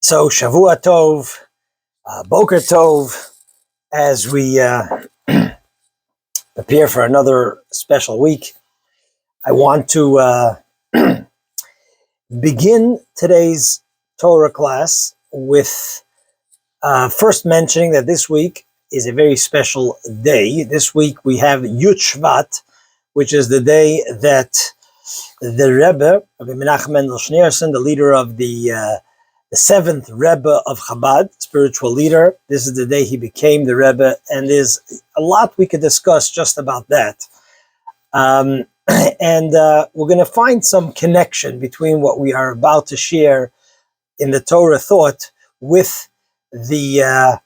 So Shavua Tov, Boker Tov, as we prepare for another special week. I want to begin today's Torah class with first mentioning that this week is a very special day. This week we have Yud Shvat, which is the day that the Rebbe, Rabbi Menachem Mendel Schneerson, the leader of the seventh Rebbe of Chabad, spiritual leader. This is the day he became the Rebbe, and there's a lot we could discuss just about that. And we're going to find some connection between what we are about to share in the Torah thought with the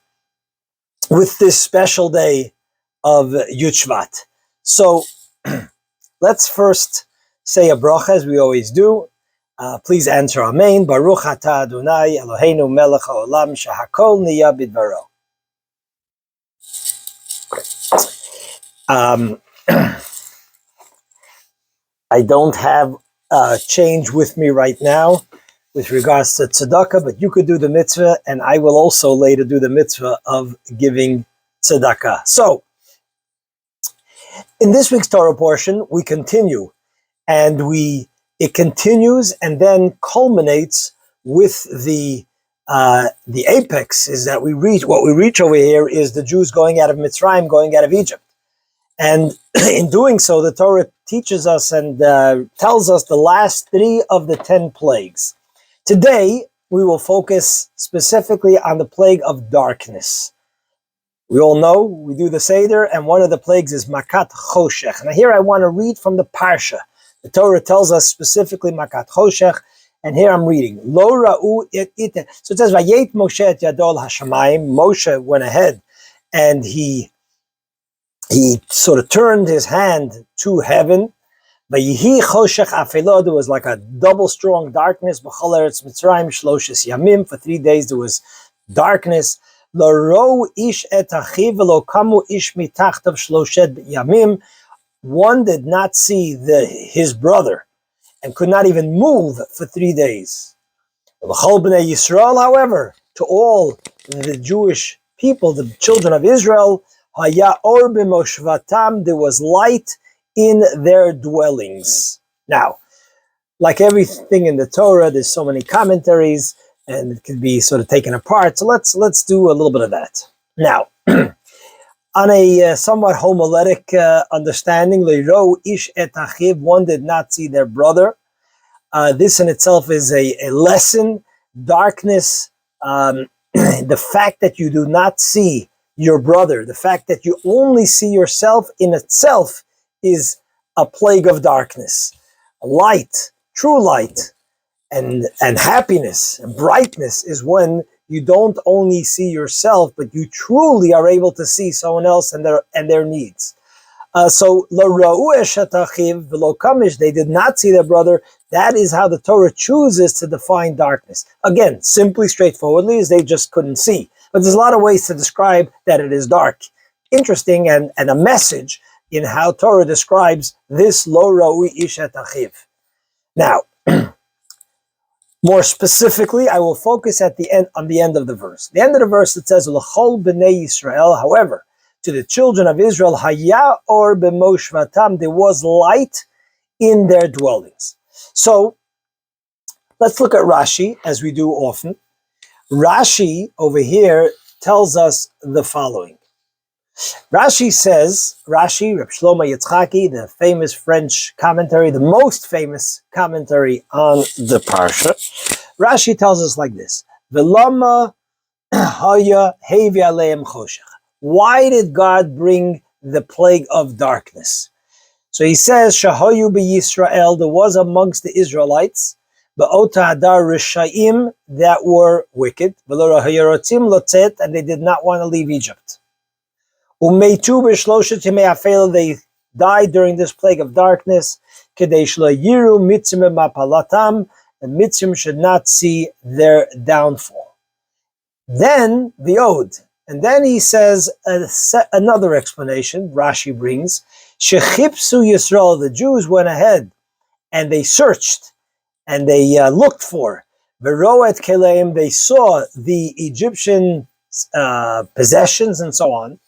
with this special day of Yud Shvat. So let's first say a bracha, as we always do. Please answer Amen. Baruch atah Adonai Eloheinu melech haolam shehakol niya bidvaro. I don't have change with me right now with regards to tzedakah, but you could do the mitzvah, and I will also later do the mitzvah of giving tzedakah. So, in this week's Torah portion, we continue, and it continues and then culminates with the apex is that what we reach over here is the Jews going out of Mitzrayim, going out of Egypt. And in doing so, the Torah teaches us and tells us the last 3 of the 10 plagues. Today, we will focus specifically on the plague of darkness. We all know, we do the Seder, and one of the plagues is Makat Choshech. Now here I want to read from the Parsha. The Torah tells us specifically Makat Choshech, and here I'm reading. Lo ra'u it. So it says, Vayet Moshe et yadol hashamayim. Moshe went ahead, and he sort of turned his hand to heaven. Vayihi Choshech afelo. There was like a double strong darkness. B'chol eretz Mitzrayim shloshes yamim. For 3 days there was darkness. Lo ro ish et achiv v'lo kamu ish mitachtav shloshet yamim. One did not see his brother and could not even move for 3 days. L'chol b'nei Yisrael, however, to all the Jewish people, the children of Israel, haya or b'moshvatam, there was light in their dwellings. Now, like everything in the Torah, there's so many commentaries, and it can be sort of taken apart. So let's do a little bit of that. Now, on a somewhat homiletic understanding, Leiro ish et achiv, one did not see their brother. This in itself is a lesson. Darkness, the fact that you do not see your brother, the fact that you only see yourself in itself is a plague of darkness. Light, true light, and happiness and brightness is when you don't only see yourself, but you truly are able to see someone else and their needs. So lo ra'u eshet achiv v'lo kamish, they did not see their brother. That is how the Torah chooses to define darkness. Again, simply, straightforwardly, is they just couldn't see. But there's a lot of ways to describe that it is dark. Interesting and a message in how Torah describes this lo ra'u eshet achiv. Now, more specifically, I will focus on the end of the verse. The end of the verse, it says, L'chol b'nei Yisrael, however, to the children of Israel, haya or b'moshvatam, there was light in their dwellings. So, let's look at Rashi, as we do often. Rashi, over here, tells us the following. Rashi says, Reb Shlomo Yitzchaki, the famous French commentary, the most famous commentary on the Parsha, Rashi tells us like this: V'lama haya hevi aleim choshech. Why did God bring the plague of darkness? So he says, Shahayu b'Yisrael, there was amongst the Israelites, ba'ota hadar rishayim, that were wicked, v'lo hayarotzim lotzet, and they did not want to leave Egypt. They died during this plague of darkness. The Mitzrim should not see their downfall. Then the Ode, and then he says another explanation. Rashi brings, Shechipsu Yisrael, the Jews went ahead and they searched and they looked for Veroet Keleim, they saw the Egyptian possessions and so on.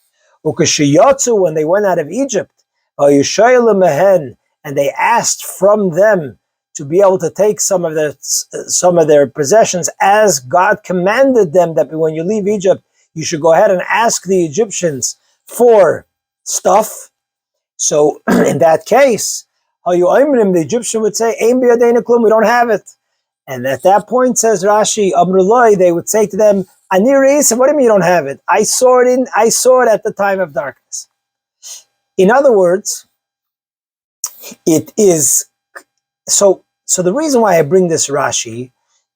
Ukashiyotzu, when they went out of Egypt, and they asked from them to be able to take some of their possessions, as God commanded them that when you leave Egypt, you should go ahead and ask the Egyptians for stuff. So in that case, the Egyptian would say, "Ein biyadena klum," we don't have it. And at that point, says Rashi, Amrullah, they would say to them, "Aniri," what do you mean you don't have it? I saw it at the time of darkness. In other words, it is so the reason why I bring this Rashi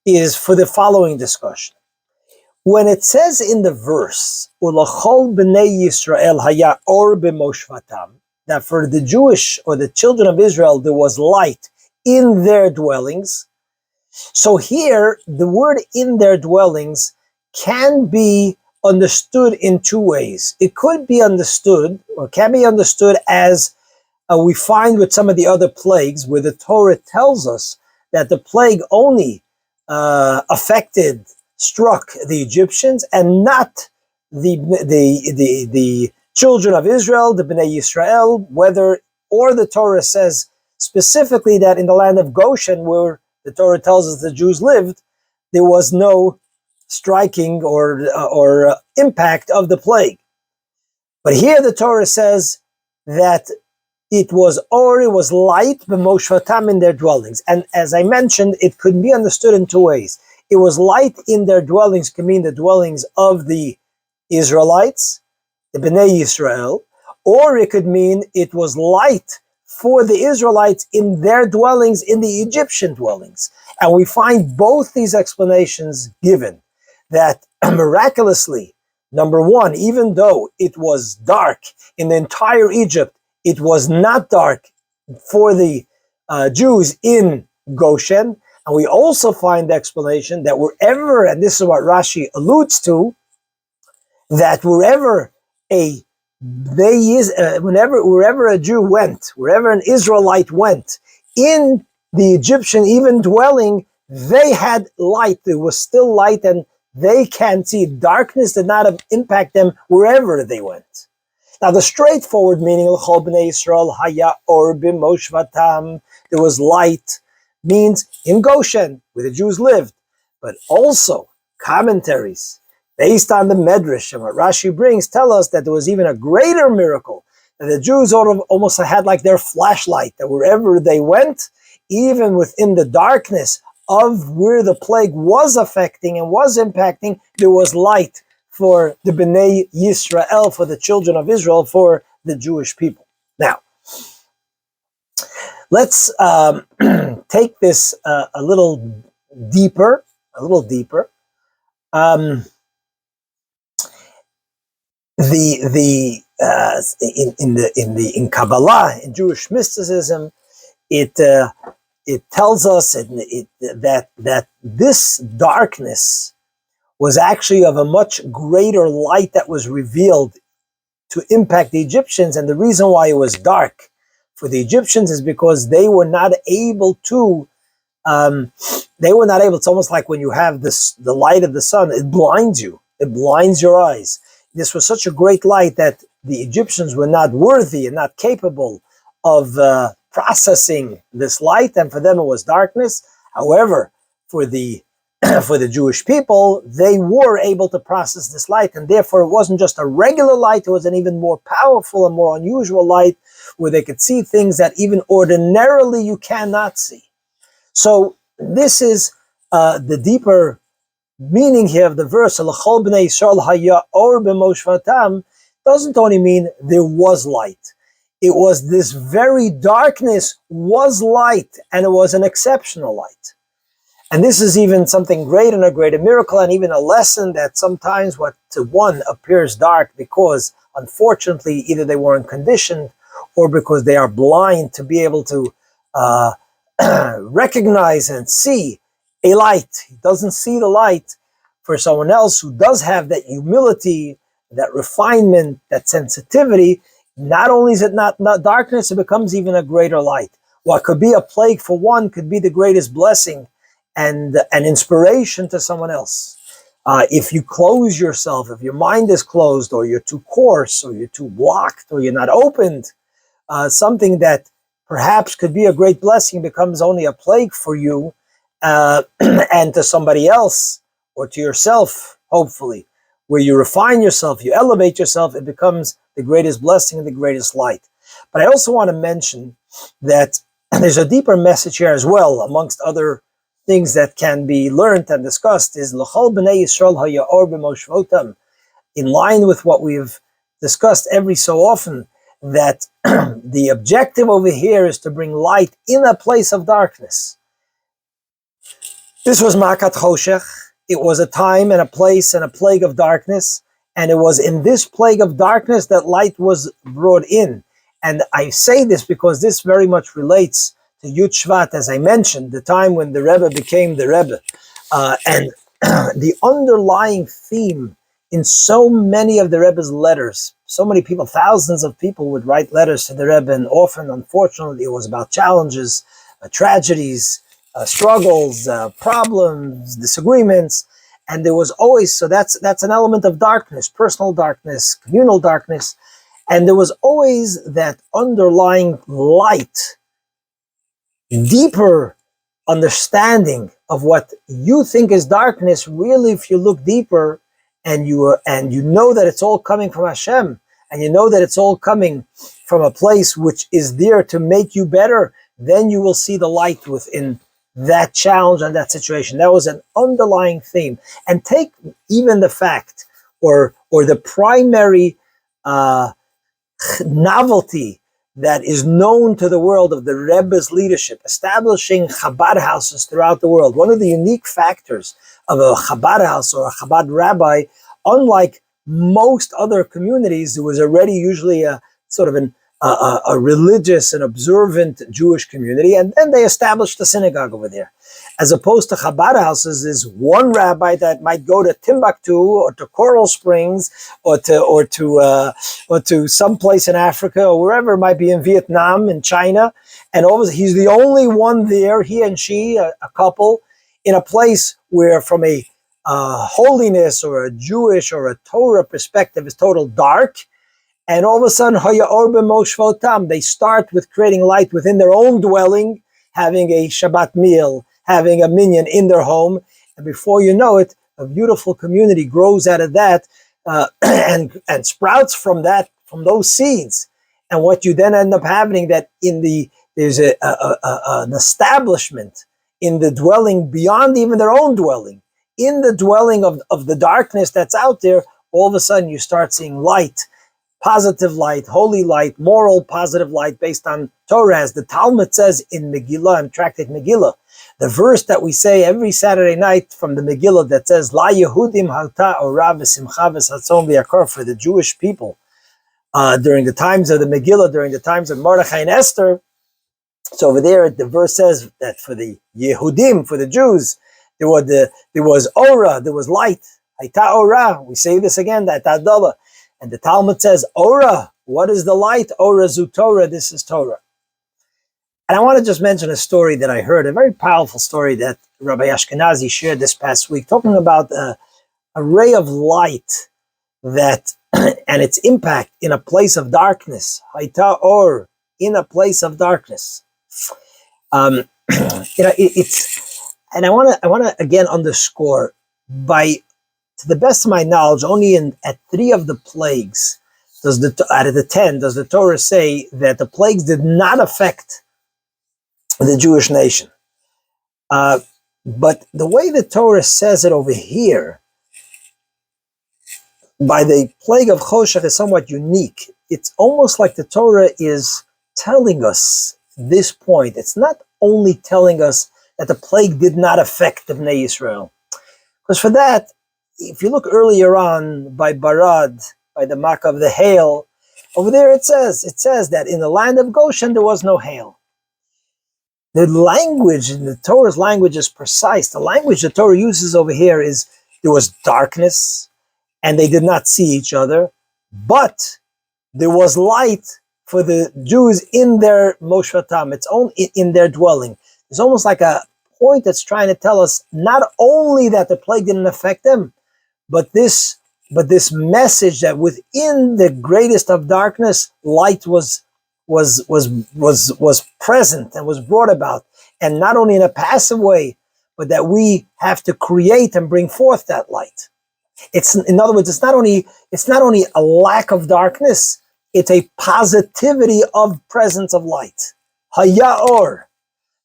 is for the following discussion. When it says in the verse, Ulachol b'nei Yisrael haya or b'moshvatam, that for the Jewish or the children of Israel there was light in their dwellings. So here, the word "in their dwellings" can be understood in two ways. It could be understood, or can be understood as we find with some of the other plagues, where the Torah tells us that the plague only struck the Egyptians and not the children of Israel, the Bnei Yisrael, or the Torah says specifically that in the land of Goshen, where the Torah tells us the Jews lived, there was no striking or impact of the plague. But here the Torah says that it was light, b'moshvatam, in their dwellings. And as I mentioned, it could be understood in two ways. It was light in their dwellings, can mean the dwellings of the Israelites, the Bnei Yisrael, or it could mean it was light for the Israelites in their dwellings, in the Egyptian dwellings. And we find both these explanations given, that miraculously, number one, even though it was dark in the entire Egypt, it was not dark for the Jews in Goshen. And we also find the explanation that wherever, and this is what Rashi alludes to, that wherever wherever a Jew went, wherever an Israelite went, in the Egyptian even dwelling, they had light. There was still light, and they can see. Darkness did not impact them wherever they went. Now, the straightforward meaning of Chol B'nei Yisrael haya or b'moshvatam, there was light, means in Goshen, where the Jews lived. But also, commentaries based on the Medrash and what Rashi brings tell us that there was even a greater miracle, that the Jews almost had like their flashlight, that wherever they went, even within the darkness of where the plague was affecting and was impacting, there was light for the Bnei Yisrael, for the children of Israel, for the Jewish people. Now, let's take this a little deeper. In Kabbalah, in Jewish mysticism, it tells us that this darkness was actually of a much greater light that was revealed to impact the Egyptians. And the reason why it was dark for the Egyptians is because they were not able to, it's almost like when you have the light of the sun, it blinds you, it blinds your eyes. This was such a great light that the Egyptians were not worthy and not capable of processing this light, and for them it was darkness. However, for the Jewish people, they were able to process this light, and therefore it wasn't just a regular light, it was an even more powerful and more unusual light, where they could see things that even ordinarily you cannot see. So this is the deeper meaning here of the verse, L'chol b'nei Yisrael haya or b'moshvatam, doesn't only mean there was light. It was this very darkness was light, and it was an exceptional light. And this is even something great and a greater miracle, and even a lesson that sometimes what to one appears dark because, unfortunately, either they weren't conditioned or because they are blind to be able to recognize and see a light. He doesn't see the light. For someone else who does have that humility, that refinement, that sensitivity, not only is it not darkness, it becomes even a greater light. What could be a plague for one could be the greatest blessing and an inspiration to someone else. If you close yourself, if your mind is closed, or you're too coarse, or you're too blocked, or you're not opened, something that perhaps could be a great blessing becomes only a plague for you and to somebody else, or to yourself, hopefully. Where you refine yourself, you elevate yourself, it becomes the greatest blessing and the greatest light. But I also want to mention that there's a deeper message here as well, amongst other things that can be learned and discussed, is L'chol b'nei Yisrael ha'ya'or b'moshvotam, in line with what we've discussed every so often, that the objective over here is to bring light in a place of darkness. This was Makat Choshech. It was a time and a place and a plague of darkness, and it was in this plague of darkness that light was brought in. And I say this because this very much relates to Yud Shvat, as I mentioned, the time when the Rebbe became the Rebbe. And the underlying theme in so many of the Rebbe's letters, so many people, thousands of people would write letters to the Rebbe, and often, unfortunately, it was about challenges, tragedies, struggles, problems, disagreements. And there was always, so that's an element of darkness, personal darkness, communal darkness. And there was always that underlying light, deeper understanding of what you think is darkness. Really, if you look deeper and you know that it's all coming from Hashem, and you know that it's all coming from a place which is there to make you better, then you will see the light within that challenge and that situation. That was an underlying theme. And take even the fact, or the primary novelty that is known to the world of the Rebbe's leadership, establishing Chabad houses throughout the world. One of the unique factors of a Chabad house or a Chabad rabbi, unlike most other communities, there was already usually a sort of a religious and observant Jewish community, and then they established a synagogue over there. As opposed to Chabad houses, is one rabbi that might go to Timbuktu or to Coral Springs or to some place in Africa or wherever it might be, in Vietnam, in China, and he's the only one there, he and she, a couple, in a place where from a holiness or a Jewish or a Torah perspective is total dark. And all of a sudden, they start with creating light within their own dwelling, having a Shabbat meal, having a minyan in their home. And before you know it, a beautiful community grows out of that and sprouts from those seeds. And what you then end up having, that there's an establishment in the dwelling beyond even their own dwelling. In the dwelling of the darkness that's out there, all of a sudden you start seeing light. Positive light, holy light, moral positive light based on Torah. As the Talmud says in Megillah, in Tractate Megillah, the verse that we say every Saturday night from the Megillah that says, La Yehudim Halta Ora V'Simcha V'Satzon V'Yakar, for the Jewish people, during the times of the Megillah, during the times of Mordechai and Esther. So over there, the verse says that for the Yehudim, for the Jews, there was Ora, there was light. Haita Ora, we say this again, that Adallah. And the Talmud says, Ora, what is the light? Ora zu Torah, this is Torah. And I want to just mention a story that I heard, a very powerful story that Rabbi Ashkenazi shared this past week, talking about a ray of light that, and its impact in a place of darkness. Haita or, in a place of darkness. It's, and I want to again underscore, to the best of my knowledge, only at 3 of the plagues out of the 10 does the Torah say that the plagues did not affect the Jewish nation. But the way the Torah says it over here, by the plague of Choshech, is somewhat unique. It's almost like the Torah is telling us this point. It's not only telling us that the plague did not affect the Bnei Yisrael. Because for that, if you look earlier on by Barad, by the Makkah of the hail, over there it says that in the land of Goshen there was no hail. The language in the Torah's language is precise. The language the Torah uses over here is there was darkness and they did not see each other, but there was light for the Jews in their Moshvatam, its own in their dwelling. It's almost like a point that's trying to tell us not only that the plague didn't affect them, but this message that within the greatest of darkness, light was present and was brought about, and not only in a passive way, but that we have to create and bring forth that light. It's, in other words, it's not only a lack of darkness, it's a positivity of presence of light. Haya or,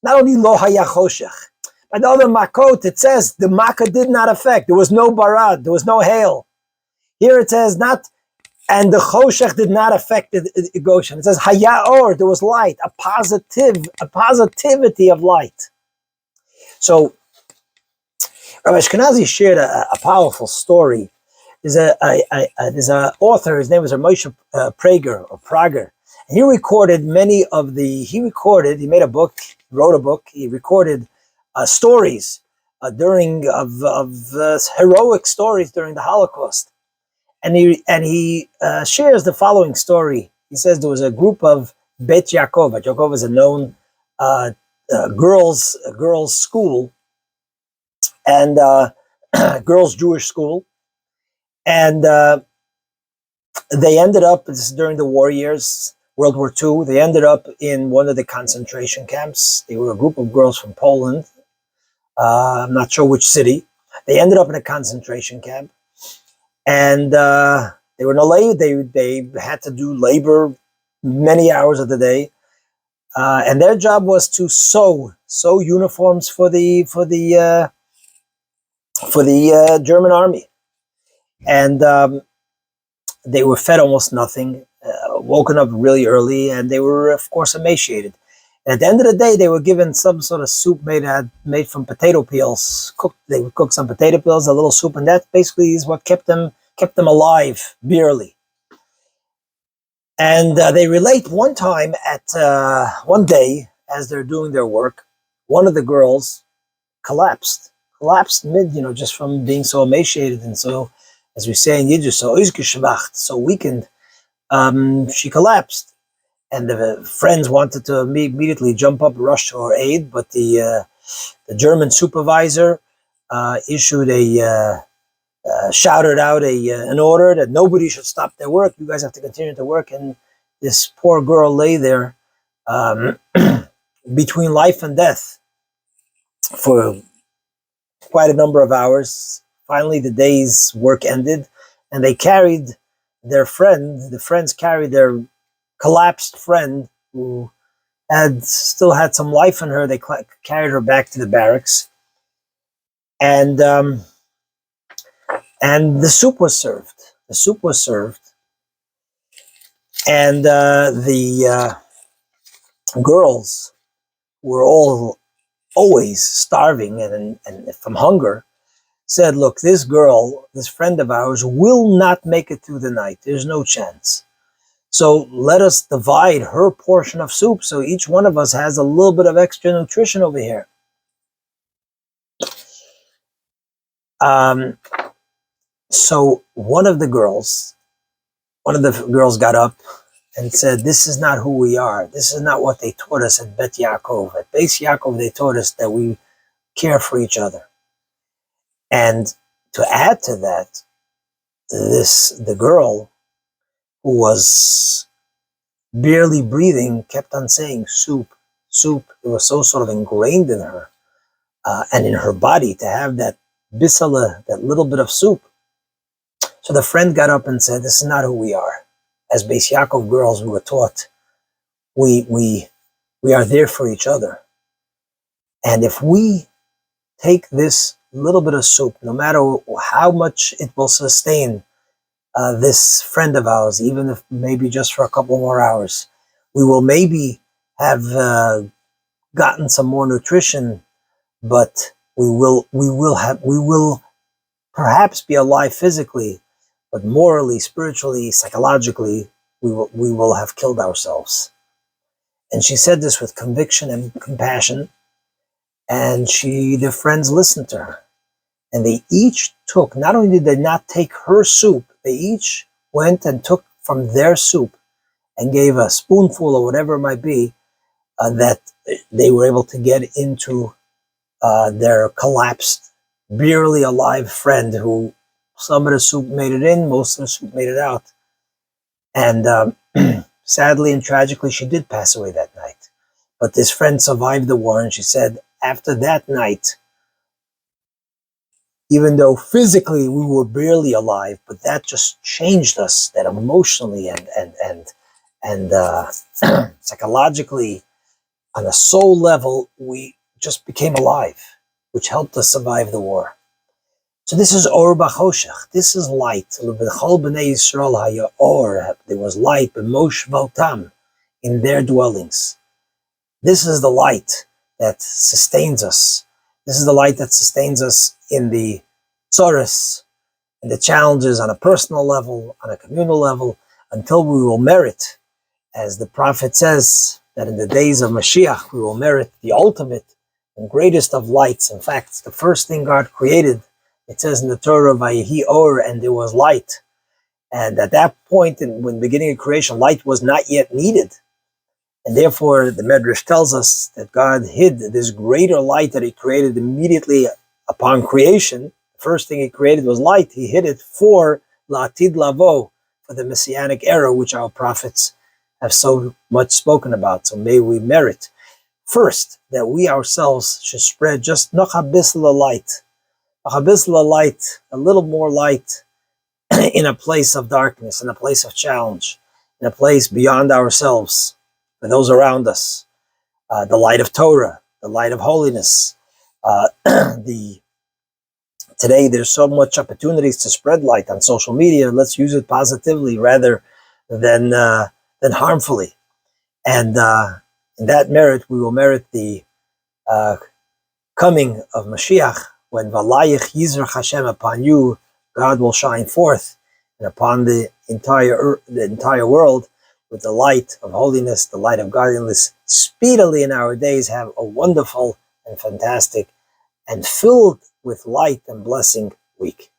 not only lo haya choshech. By the other makot, it says the makkah did not affect. There was no barad, there was no hail. Here it says not, and the choshech did not affect the Goshen. It says haya or, there was light, a positivity of light. So Rabbi Ashkenazi shared a powerful story. There's a author, his name was Moshe Prager, and he recorded he made a book, wrote a book, he recorded stories heroic stories during the Holocaust. And he shares the following story. He says there was a group of Bet Yaakov. Bet Yaakov is a known girls' school, and girls' Jewish school. And they ended up, this is during the war years, World War II, they ended up in one of the concentration camps. They were a group of girls from Poland. I'm not sure which city. They ended up in a concentration camp. And they were they had to do labor many hours of the day. And their job was to sew uniforms for the German army. And they were fed almost nothing, woken up really early, and they were, of course, emaciated. And at the end of the day, they were given some sort of soup made from potato peels. They would cook some potato peels, a little soup, and that basically is what kept them alive, barely. And they relate one time one day, as they're doing their work, one of the girls collapsed mid, just from being so emaciated and so, as we say in Yiddish, so weakened. She collapsed, and the friends wanted to immediately jump up, rush to her aid, but the German supervisor shouted out an order that nobody should stop their work. You guys have to continue to work. And this poor girl lay there between life and death for quite a number of hours. Finally, the day's work ended, and they carried their friend. The friends carried their collapsed friend, who still had some life in her. They carried her back to the barracks, and the soup was served. And the girls were always starving and from hunger. Said, look, this friend of ours, will not make it through the night. There's no chance. So let us divide her portion of soup, so each one of us has a little bit of extra nutrition over here. So one of the girls got up and said, this is not who we are. This is not what they taught us at Bet Yaakov. At Beis Yaakov, they taught us that we care for each other. And to add to that, the girl who was barely breathing kept on saying soup. It was so sort of ingrained in her and in her body to have that bisala, that little bit of soup. So the friend got up and said, this is not who we are. As Beis Yaakov girls, we were taught we are there for each other. And if we take this little bit of soup, no matter how much it will sustain this friend of ours, even if maybe just for a couple more hours, we will maybe have gotten some more nutrition, but we will perhaps be alive physically, but morally, spiritually, psychologically, we will have killed ourselves. And she said this with conviction and compassion, and the friends listened to her. And they each took, not only did they not take her soup, they each went and took from their soup and gave a spoonful or whatever it might be that they were able to get into their collapsed, barely alive friend who some of the soup made it in, most of the soup made it out. And sadly and tragically, she did pass away that night. But this friend survived the war, and she said, after that night, even though physically we were barely alive, but that just changed us, that emotionally and psychologically, on a soul level, we just became alive, which helped us survive the war. So this is Or B'Choshech. This is light. L'Bechol B'nei Yisrael haya Or. There was light, B'Mosh Votam, in their dwellings. This is the light that sustains us. This is the light that sustains us in the tzoros, in the challenges on a personal level, on a communal level, until we will merit, as the prophet says, that in the days of Mashiach, we will merit the ultimate and greatest of lights. In fact, it's the first thing God created. It says in the Torah, Vayehi Or, and there was light. And at that point, when the beginning of creation, light was not yet needed. And therefore, the Medrash tells us that God hid this greater light that he created immediately upon creation. The first thing he created was light. He hid it for La'atid Lavo, for the Messianic era, which our prophets have so much spoken about. So may we merit, first, that we ourselves should spread just Nochabisla light. Nochabisla light, a little more light in a place of darkness, in a place of challenge, in a place beyond ourselves, for those around us. The light of Torah, the light of holiness. Today there's so much opportunities to spread light on social media. Let's use it positively rather than harmfully. And in that merit, we will merit the coming of Mashiach, when Valayich Yizrach Hashem, upon you, God will shine forth, and upon the entire world, with the light of holiness, the light of godliness, speedily in our days have a wonderful and fantastic and filled with light and blessing week.